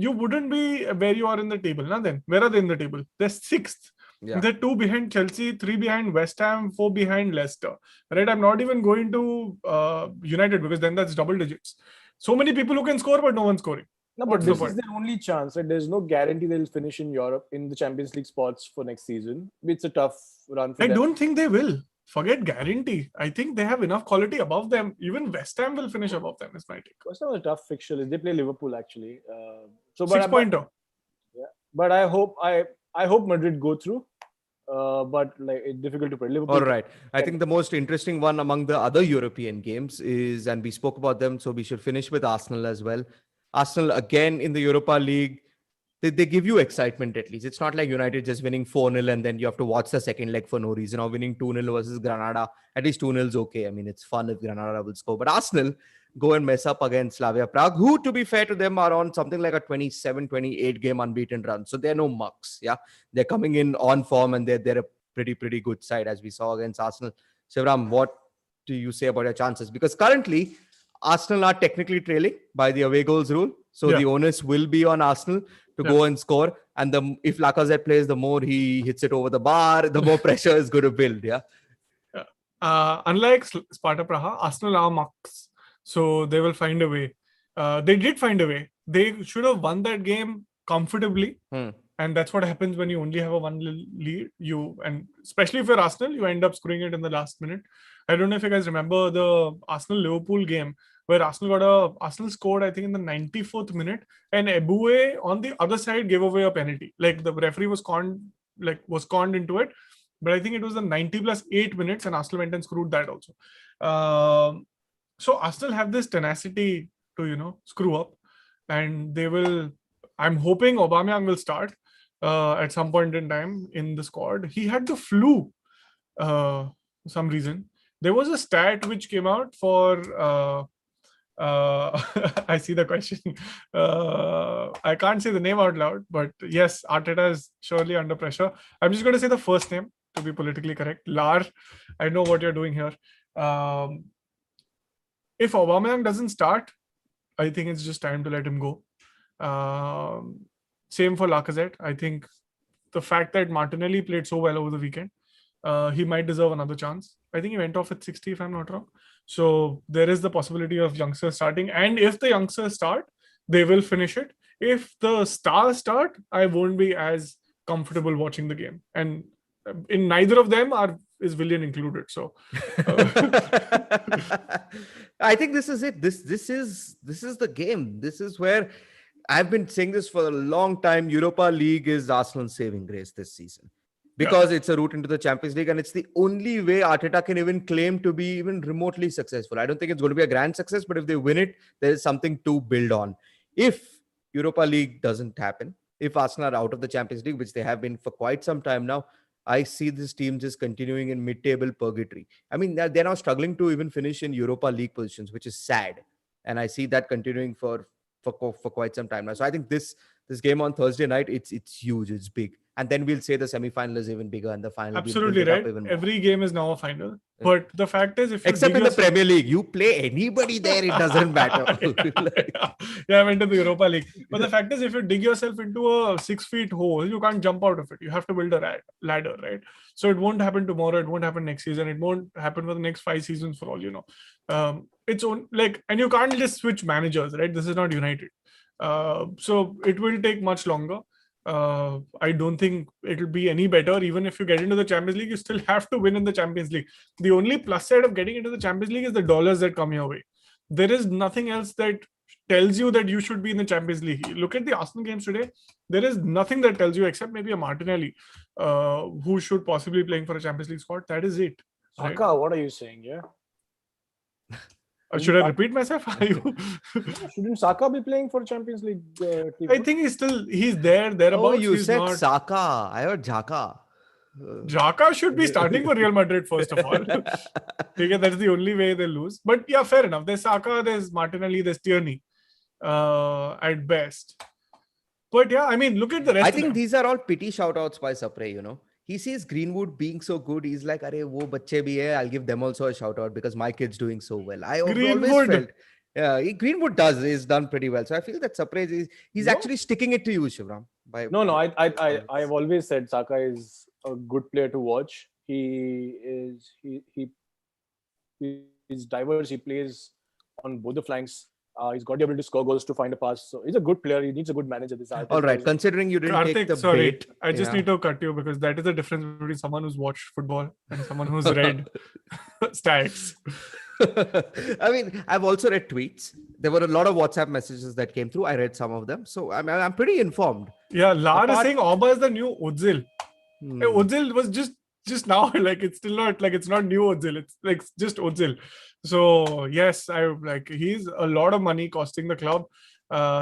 you wouldn't be where you are in the table. Now then, where are they in the table? They're sixth. Yeah. They're 2 behind Chelsea, 3 behind West Ham, 4 behind Leicester. Right? I'm not even going to United, because then that's double digits. So many people who can score, but no one's scoring. No, but this is their only chance. Right? There's no guarantee they'll finish in Europe in the Champions League spots for next season. It's a tough run for them. I don't think they will. Forget guarantee. I think they have enough quality above them. Even West Ham will finish above them, is my take. West Ham is a tough fixture. They play Liverpool actually. So, 6-pointer. Yeah, but I hope Madrid go through. But like it's difficult to predict. Liverpool. All right. I think the most interesting one among the other European games is, and we spoke about them, so we should finish with Arsenal as well. Arsenal again in the Europa League. They give you excitement at least. It's not like United just winning 4-0 and then you have to watch the second leg for no reason, or winning 2-0 versus Granada. At least 2-0 is okay. I mean, it's fun if Granada will score. But Arsenal go and mess up against Slavia Prague, who, to be fair to them, are on something like a 27-28 game unbeaten run. So they're no mucks. Yeah, they're coming in on form, and they're a pretty good side, as we saw against Arsenal. Shivram, what do you say about your chances? Because currently Arsenal are technically trailing by the away goals rule. So the onus will be on Arsenal to go and score. And if Lacazette plays, the more he hits it over the bar, the more pressure is going to build. Yeah. Unlike Sparta Praha, Arsenal are mucks. So they will find a way. They did find a way. They should have won that game comfortably. And that's what happens when you only have a 1 lead. And especially if you're Arsenal, you end up scoring it in the last minute. I don't know if you guys remember the Arsenal-Liverpool game where Arsenal scored, I think, in the 94th minute, and Eboué on the other side gave away a penalty. Like the referee was conned into it, but I think it was the 90 plus 8 minutes, and Arsenal went and screwed that also. So Arsenal have this tenacity to screw up, and they will. I'm hoping Aubameyang will start at some point in time in the squad. He had the flu, for some reason. There was a stat which came out for. I see the question. I can't say the name out loud, but yes, Arteta is surely under pressure. I'm just going to say the first name to be politically correct. Lar, I know what you're doing here. If Aubameyang doesn't start, I think it's just time to let him go. Same for Lacazette. I think the fact that Martinelli played so well over the weekend, he might deserve another chance. I think he went off at 60, if I'm not wrong. So there is the possibility of youngsters starting. And if the youngsters start, they will finish it. If the stars start, I won't be as comfortable watching the game. And in neither of them is Willian included. So I think this is it. This is the game. This is where I've been saying this for a long time. Europa League is Arsenal's saving grace this season, because it's a route into the Champions League, and it's the only way Arteta can even claim to be even remotely successful. I don't think it's going to be a grand success, but if they win it, there is something to build on. If Europa League doesn't happen, if Arsenal are out of the Champions League, which they have been for quite some time now, I see this team just continuing in mid-table purgatory. I mean, they're now struggling to even finish in Europa League positions, which is sad. And I see that continuing for quite some time now. So I think this game on Thursday night, it's huge, it's big. And then we'll say the semi-final is even bigger and the final. Absolutely right. Every game is now a final. But the fact is, if you except in the Premier League, you play anybody there, it doesn't matter. I went to the Europa League. But the fact is, if you dig yourself into a 6 feet hole, you can't jump out of it. You have to build a ladder, right? So it won't happen tomorrow. It won't happen next season. It won't happen for the next 5 seasons for all you know. And you can't just switch managers, right? This is not United. So it will take much longer. I don't think it'll be any better. Even if you get into the Champions League, you still have to win in the Champions League. The only plus side of getting into the Champions League is the dollars that come your way. There is nothing else that tells you that you should be in the Champions League. Look at the Arsenal games today. There is nothing that tells you except maybe a Martinelli, who should possibly be playing for a Champions League squad. That is it. Right? Saka, what are you saying? Yeah. Should I repeat myself? Shouldn't Saka be playing for Champions League? Team? I think he's there, thereabouts. Oh, you he's said not... Saka. I heard Xhaka. Xhaka should be starting for Real Madrid first of all. Okay, that's the only way they lose. But yeah, fair enough. There's Saka, there's Martinelli, there's Tierney at best. But yeah, I mean, look at the rest. I think these are all pity shout-outs by Sapre, you know. He sees Greenwood being so good. He's like, "Arey, wo bacche bhi hai. I'll give them also a shout-out because my kid's doing so well." I always felt, yeah, Greenwood he's done pretty well. So I feel that Sapre he's actually sticking it to you, Shivram. No, I've always said Saka is a good player to watch. He is diverse. He plays on both the flanks. He's got the ability to score goals, to find a pass. So he's a good player. He needs a good manager. All right. Considering you didn't take the bait. I just need to cut you because that is the difference between someone who's watched football and someone who's read stats. I mean, I've also read tweets. There were a lot of WhatsApp messages that came through. I read some of them. So I'm pretty informed. Yeah, Lar is saying Auba is the new Ozil. Hey, Ozil was just now, like it's still not like it's not new Ozil. It's like just Ozil. So yes, he's a lot of money costing the club.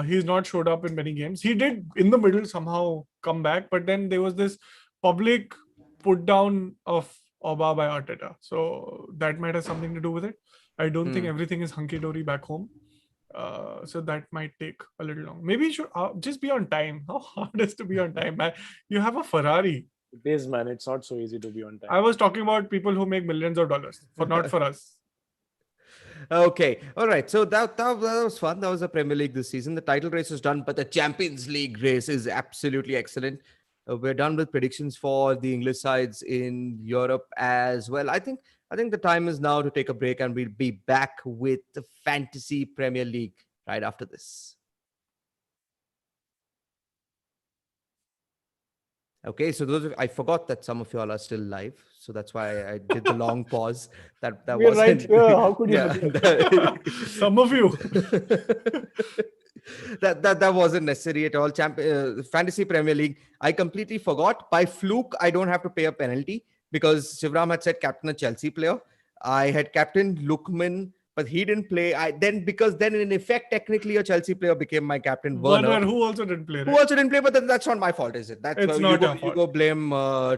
He's not showed up in many games. He did in the middle somehow come back, but then there was this public put down of Auba by Arteta. So that might have something to do with it. I don't think everything is hunky-dory back home. So that might take a little long. Maybe you should just be on time. How hard is to be on time, man? You have a Ferrari. It is, man. It's not so easy to be on time. I was talking about people who make millions of dollars, not for us. Okay. All right. So that was fun. That was the Premier League this season. The title race is done, but the Champions League race is absolutely excellent. We're done with predictions for the English sides in Europe as well. I think the time is now to take a break, and we'll be back with the Fantasy Premier League right after this. Okay, so I forgot that some of you all are still live, so that's why I did the long pause. That We're wasn't. Right. Yeah, how could you? Some of you. that wasn't necessary at all. Fantasy Premier League, I completely forgot. By fluke, I don't have to pay a penalty because Shivram had said captain a Chelsea player. I had captained Lookman, but he didn't play. Because then in effect, technically a Chelsea player became my captain. Werner, who also didn't play. Right? Who also didn't play, but then that's not my fault, is it? It's not your fault. You go blame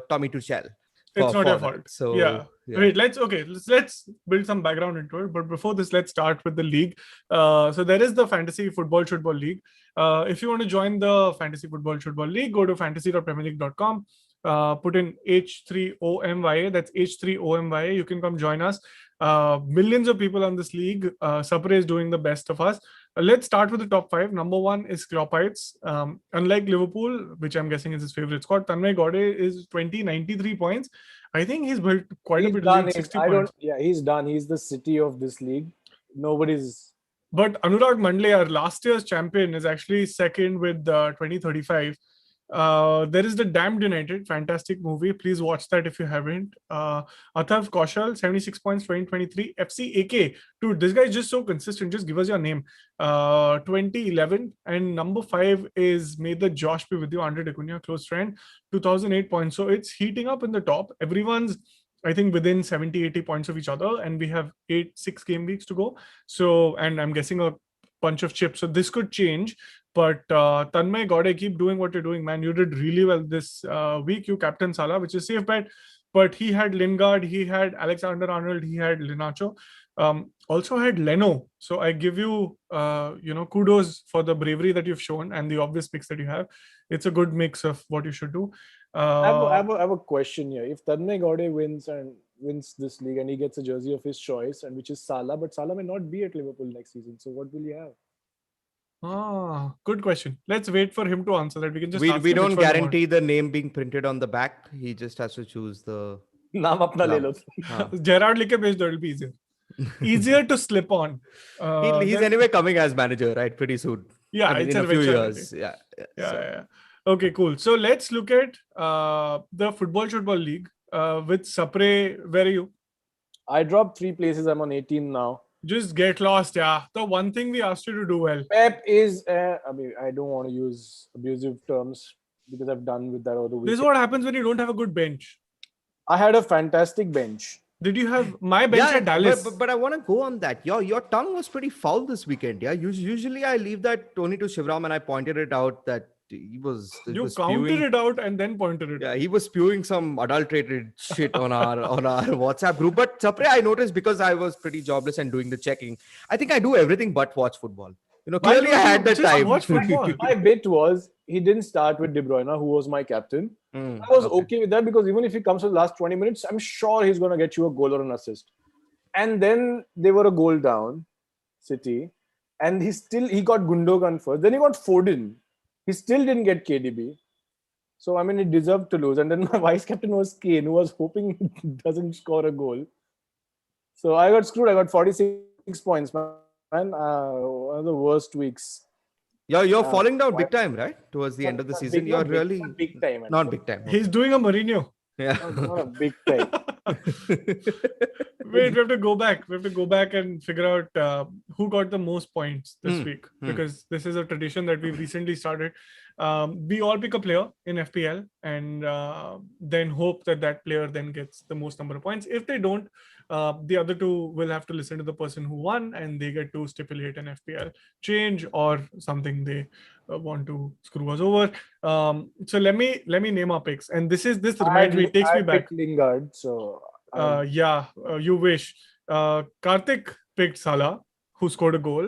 Tommy Tuchel. It's not your fault. So yeah. Wait, let's build some background into it. But before this, let's start with the league. So there is the Fantasy Shootball League. If you want to join the Fantasy Shootball League, go to fantasy.premierleague.com. Put in H3OMYA. That's H3OMYA. You can come join us. Millions of people on this league. Sapre is doing the best of us. Let's start with the top 5. Number 1 is Kloppites. Unlike Liverpool, which I'm guessing is his favorite squad, Tanmay Gode is 93 points. I think he's built quite a bit. Done. 60 points. Yeah, he's done. He's the city of this league. Nobody's. But Anurag Mandle, our last year's champion, is actually second with 2035. There is the Damned United, fantastic movie. Please watch that if you haven't. Athav Kaushal, 76 points, 2023. FC AK, dude, this guy is just so consistent. Just give us your name. 2011. And number 5 is May the Josh be with you, Andre Decunia, close friend, 2008 points. So it's heating up in the top. Everyone's, I think, within 70-80 points of each other, and we have 6 game weeks to go. So, and I'm guessing a bunch of chips. So this could change. But Tanmay, Gode, keep doing what you're doing, man. You did really well this week. You captain Salah, which is safe bet. But he had Lingard, he had Alexander-Arnold, he had Linacho. Also had Leno. So I give you, kudos for the bravery that you've shown and the obvious picks that you have. It's a good mix of what you should do. I have a question here. If Tanmay Gode wins this league and he gets a jersey of his choice, and which is Salah, but Salah may not be at Liverpool next season. So what will he have? Good question. Let's wait for him to answer that. We can just we don't guarantee the name being printed on the back. He just has to choose the naam apna le lo. Gerard like bhej do, it'll be easier to slip on. He's anyway coming as manager, right? Pretty soon. Yeah, in a few years. Yeah. Okay, cool. So let's look at the Football League with Sapre. Where are you? I dropped 3 places. I'm on 18 now. Just get lost, yeah. The one thing we asked you to do well. Pep is, I mean, I don't want to use abusive terms because I've done with that over the This weekend. is what happens when you don't have a good bench. I had a fantastic bench. Did you have my bench at Dallas? But I want to go on that. Your tongue was pretty foul this weekend. Yeah, usually I leave that Tony to Shivram, and I pointed it out that he was You was counted spewing, it out and then pointed it. yeah, he was spewing some adulterated shit on our WhatsApp group. But Sapre, I noticed because I was pretty jobless and doing the checking. I think I do everything but watch football. You know, Why clearly I don't had you the just time. watch football? My bit was he didn't start with De Bruyne, who was my captain. Mm, I was okay with that because even if he comes for the last 20 minutes, I'm sure he's going to get you a goal or an assist. And then they were a goal down, City, and he got Gundogan first. Then he got Foden. He still didn't get KDB. So I mean, he deserved to lose. And then my vice captain was Kane, who was hoping he doesn't score a goal. So I got screwed. I got 46 points, man. One of the worst weeks. You're falling down big time, right? Towards the end of the season, you're really not big time. not big time. He's doing a Mourinho. Yeah. Not a big time. Wait, we have to go back. We have to go back and figure out who got the most points this week, because this is a tradition that we've recently started. We all pick a player in FPL and then hope that player then gets the most number of points. If they don't, the other two will have to listen to the person who won, and they get to stipulate an FPL change or something they want to screw us over. So let me name our picks, and this reminds me, takes me back. I picked Lingard, so you wish. Karthik picked Salah, who scored a goal,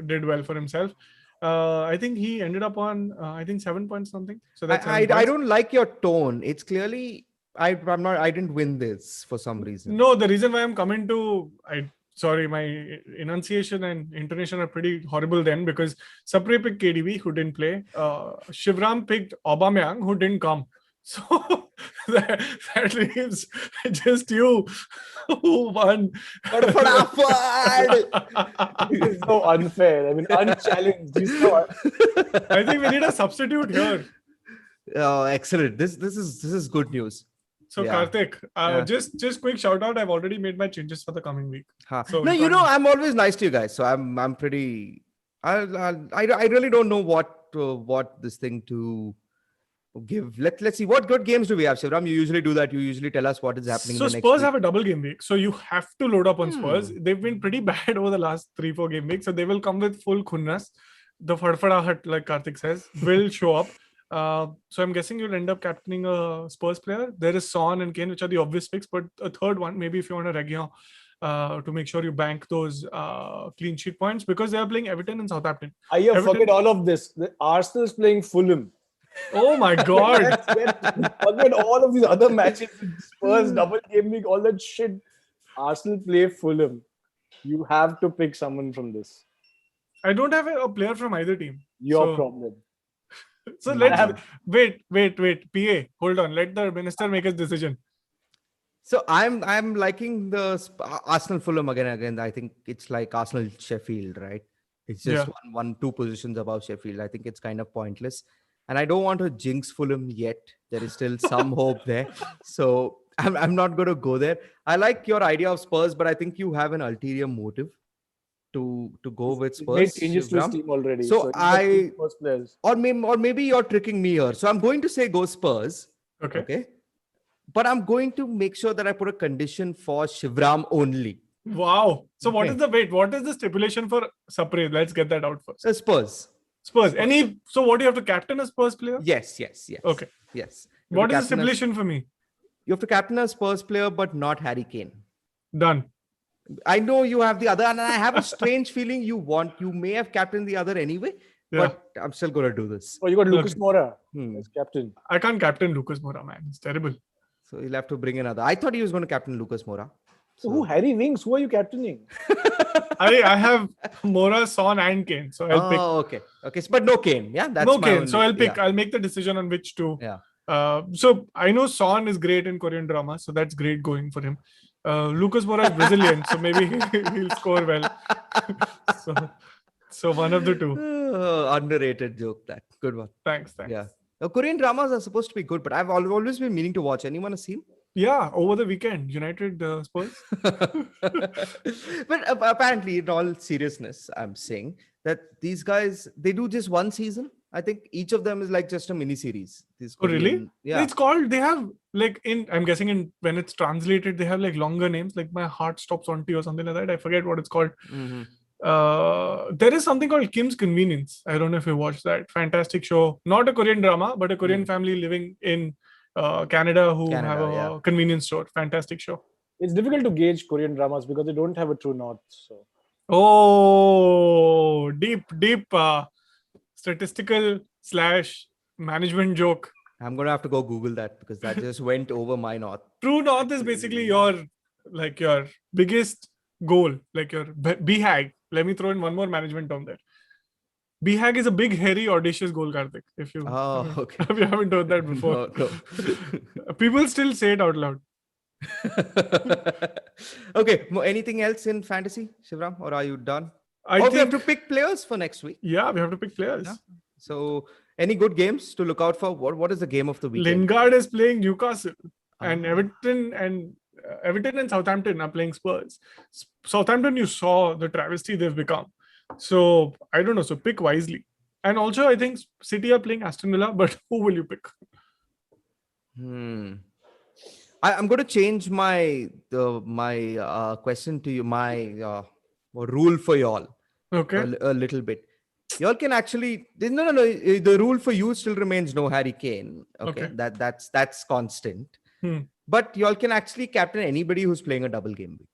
did well for himself. I think he ended up on 7 points something. So that's I don't like your tone. It's clearly I didn't win this for some reason. No, the reason why I'm coming to sorry, my enunciation and intonation are pretty horrible then, because Sapre picked KDB, who didn't play. Shivram picked Aubameyang, who didn't come. So that leaves just you who won. This is so unfair. I mean, unchallenged. I think we need a substitute here. Oh, excellent. This is good news. So Yeah. Karthik, just quick shout out. I've already made my changes for the coming week. So no, I'm always nice to you guys. So I'm pretty. I really don't know what this thing to give. Let's see, what good games do we have, Shivram? You usually do that. You usually tell us what is happening. So in the next Spurs week. have a double game week, so you have to load up on Spurs. They've been pretty bad over the last 3-4 game weeks, so they will come with full khunnas. The fadfadahat, like Karthik says, will show up. So I'm guessing you'll end up captaining a Spurs player. There is Son and Kane, which are the obvious picks, but a third one, maybe if you want a Reguilon, to make sure you bank those clean sheet points, because they are playing Everton and Southampton. Forget all of this. Arsenal's playing Fulham. Oh my God. Forget all of these other matches. Spurs, double game week, all that shit. Arsenal play Fulham. You have to pick someone from this. I don't have a player from either team. Your problem. So let's wait. PA, hold on. Let the minister make his decision. So I'm liking the Arsenal Fulham again. I think it's like Arsenal Sheffield, right? It's just 2 positions above Sheffield. I think it's kind of pointless, and I don't want to jinx Fulham yet. There is still some hope there, so I'm not going to go there. I like your idea of Spurs, but I think you have an ulterior motive to go with Spurs. Made changes to his team already. So Spurs players. or maybe you're tricking me here. So I'm going to say go Spurs. Okay. But I'm going to make sure that I put a condition for Shivram only. Wow. So what is the stipulation for Sapre? Let's get that out first. Spurs. So what do you have to captain a Spurs player? Yes. Okay. Yes. What is the stipulation for me? You have to captain a Spurs player, but not Harry Kane. Done. I know you have the other, and I have a strange feeling you may have captained the other anyway, but I'm still going to do this. Oh, you got Lucas Moura as captain. I can't captain Lucas Moura, man. It's terrible. So you'll have to bring another. I thought he was going to captain Lucas Moura. So who? Harry Winks? Who are you captaining? I have Moura, Son, and Kane. So I'll pick. Oh, okay. But no Kane. Yeah, that's no my Kane. only, So I'll pick. I'll make the decision on which two. Yeah. So I know Son is great in Korean drama, so that's great going for him. Lucas Moura is Brazilian, so maybe he'll score well. So So one of the two. Underrated joke. That good one. Thanks. Yeah. Korean dramas are supposed to be good, but I've always been meaning to watch. Anyone has seen? Yeah, over the weekend, United Spurs. But apparently, in all seriousness, I'm saying that these guys, they do just one season. I think each of them is like just a mini series. Oh, really? Yeah. It's called, they have like I'm guessing when it's translated, they have like longer names, like My Heart Stops on Tea or something like that. I forget what it's called. Mhm. There is something called Kim's Convenience. I don't know if you watched that. Fantastic show. Not a Korean drama, but a Korean family living in Canada who have a convenience store. Fantastic show. It's difficult to gauge Korean dramas because they don't have a true north. So Deep statistical / management joke. I'm gonna have to go Google that because that just went over my north. True north is basically your biggest goal, like your BHAG. Let me throw in one more management term there. BHAG is a big, hairy, audacious goal, Karthik. If you okay. if you haven't heard that before. No. People still say it out loud. Okay. Anything else in fantasy, Shivram, or are you done? We have to pick players for next week. Yeah, we have to pick players. Yeah. So, any good games to look out for? What is the game of the weekend? Lingard is playing Newcastle, and Everton and Southampton are playing Spurs. Southampton, you saw the travesty they've become. So I don't know. So pick wisely. And also, I think City are playing Aston Villa, but who will you pick? I'm going to change my question to you, my rule for y'all. Okay. A little bit. Y'all can actually no. The rule for you still remains no Harry Kane. Okay. That's constant. But y'all can actually captain anybody who's playing a double game week.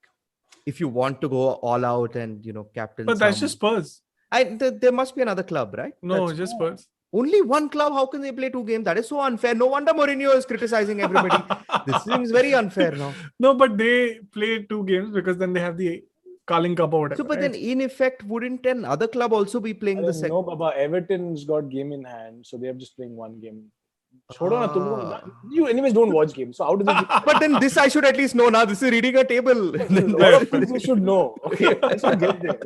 If you want to go all out and captain. But that's just Spurs. There must be another club, right? No, just Spurs. Only one club. How can they play two games? That is so unfair. No wonder Mourinho is criticizing everybody. This seems very unfair now. No, but they play two games because then they have the Carling Cup or whatever. So, but then in effect, wouldn't another club also be playing the second? No, Baba. Everton's got game in hand, so they're just playing one game. You anyways don't watch games, so how does it? But then this I should at least know now. This is reading a table. You should know. Okay, let's not get there.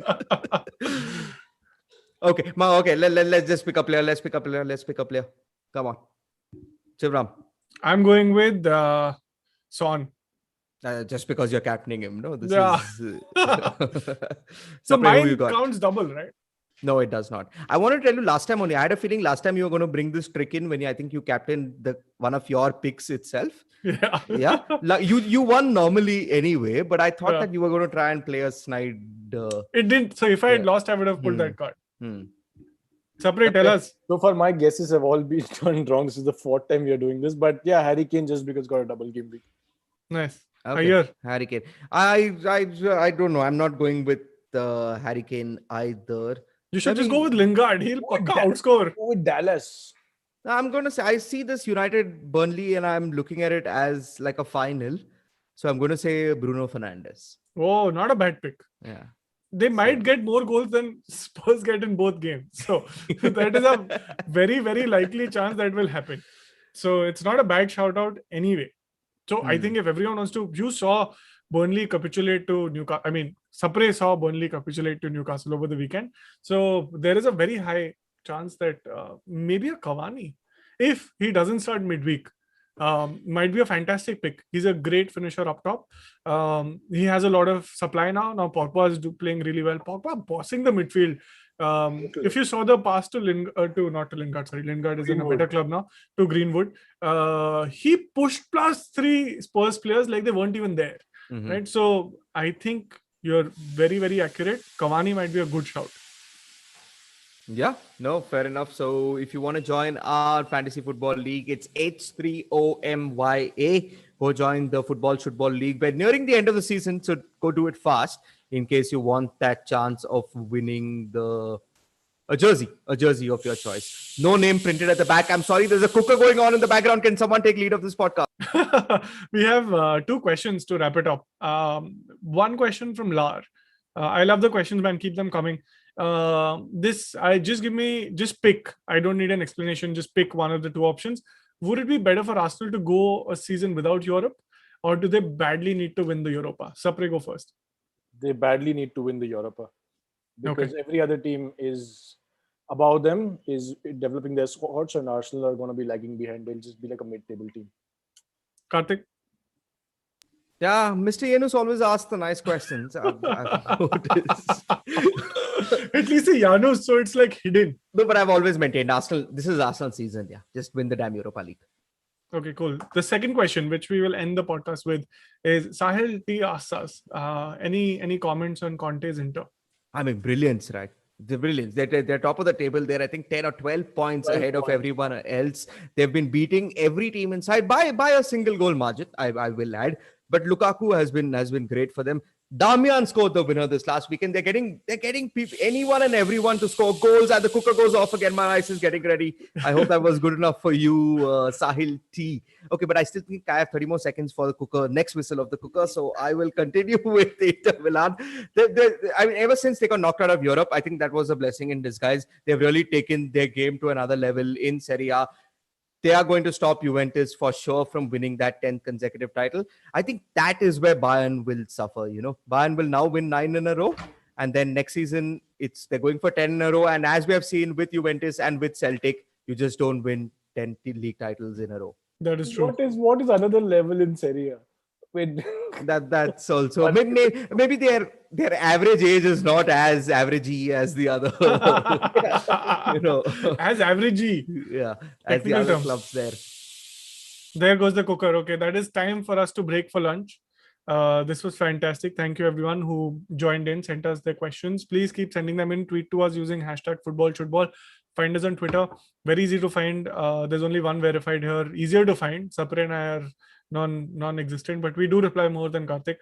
Okay, let's just pick a player. Let's pick a player. Come on, Shivram. I'm going with Son. Just because you're captaining him, no? This is. So mine counts double, right? No, it does not. I want to tell you last time only. I had a feeling last time you were going to bring this trick in when I think you captained one of your picks itself. Yeah. Yeah. You won normally anyway, but I thought that you were going to try and play a snide. It didn't. So if I had lost, I would have pulled that card. Sapre, tell us. So far, my guesses have all been turned wrong. This is the fourth time we are doing this. But yeah, Harry Kane just because got a double game week. Nice. Okay. Harry Kane. I don't know. I'm not going with Harry Kane either. You should just go with Lingard. He'll outscore. Go with Dallas. I'm going to say I see this United Burnley and I'm looking at it as like a final. So I'm going to say Bruno Fernandes. Oh, not a bad pick. Yeah. They might get more goals than Spurs get in both games. So that is a very, very likely chance that will happen. So it's not a bad shout out anyway. So I think if everyone wants to, you saw Burnley capitulate to Newcastle. I mean, Sapre saw Burnley capitulate to Newcastle over the weekend. So there is a very high chance that maybe a Cavani, if he doesn't start midweek, might be a fantastic pick. He's a great finisher up top. He has a lot of supply now. Now Pogba is playing really well. Pogba bossing the midfield. If you saw the pass to Lingard is in a better club now, to Greenwood. He pushed plus 3 Spurs players like they weren't even there. Right? So I think you're very, very accurate. Cavani might be a good shout. Yeah, no, fair enough. So if you want to join our fantasy football league, it's H3OMYA. Go join the Shootball League. We're nearing the end of the season, so go do it fast in case you want that chance of winning a jersey of your choice. No name printed at the back. I'm sorry, there's a cooker going on in the background. Can someone take lead of this podcast? We have 2 questions to wrap it up. One question from Lar. I love the questions, man. Keep them coming. Just pick. I don't need an explanation. Just pick one of the 2 options. Would it be better for Arsenal to go a season without Europe, or do they badly need to win the Europa? Sapre, go first. They badly need to win the Europa. because every other team is above them, is developing their squads, and Arsenal are going to be lagging behind. They'll just be like a mid-table team. Karthik? Yeah, Mr. Yanus always asks the nice questions. I've noticed. At least a Janus, so it's like hidden. No, but I've always maintained Arsenal. This is Arsenal season. Yeah, just win the damn Europa League. Okay, cool. The second question, which we will end the podcast with, is Sahil T asks us, any comments on Conte's Inter? I mean, brilliance, right? The brilliance. They're top of the table. They're, I think, 10 or 12 points 12 ahead of points. everyone else. They've been beating every team inside by a single goal margin, I will add. But Lukaku has been great for them. Damian scored the winner this last weekend. They're getting people, anyone and everyone to score goals, and the cooker goes off again. My ice is getting ready. I hope that was good enough for you, Sahil T. Okay, but I still think I have 30 more seconds for the cooker, next whistle of the cooker. So I will continue with Inter Milan. I mean, ever since they got knocked out of Europe, I think that was a blessing in disguise. They've really taken their game to another level in Serie A. They are going to stop Juventus for sure from winning that 10th consecutive title. I think that is where Bayern will suffer. Bayern will now win 9 in a row. And then next season, they're going for 10 in a row. And as we have seen with Juventus and with Celtic, you just don't win 10 league titles in a row. That is true. What is another level in Serie A? Wait. That's also maybe their average age is not as averagey as the other As averagey. Yeah, as the other clubs there. There goes the cooker. Okay, that is time for us to break for lunch. This was fantastic. Thank you everyone who joined in, sent us their questions. Please keep sending them in. Tweet to us using #FootballShootball. Find us on Twitter. Very easy to find. There's only one verified here. Easier to find. Sapre and I are non-existent, but we do reply more than Karthik.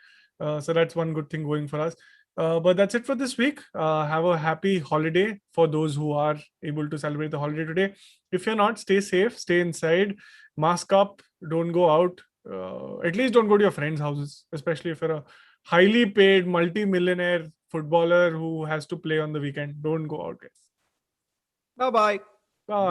So that's one good thing going for us. But that's it for this week. Have a happy holiday for those who are able to celebrate the holiday today. If you're not, stay safe, stay inside, mask up, don't go out. At least don't go to your friends' houses, especially if you're a highly paid multi-millionaire footballer who has to play on the weekend. Don't go out, guys. Bye-bye.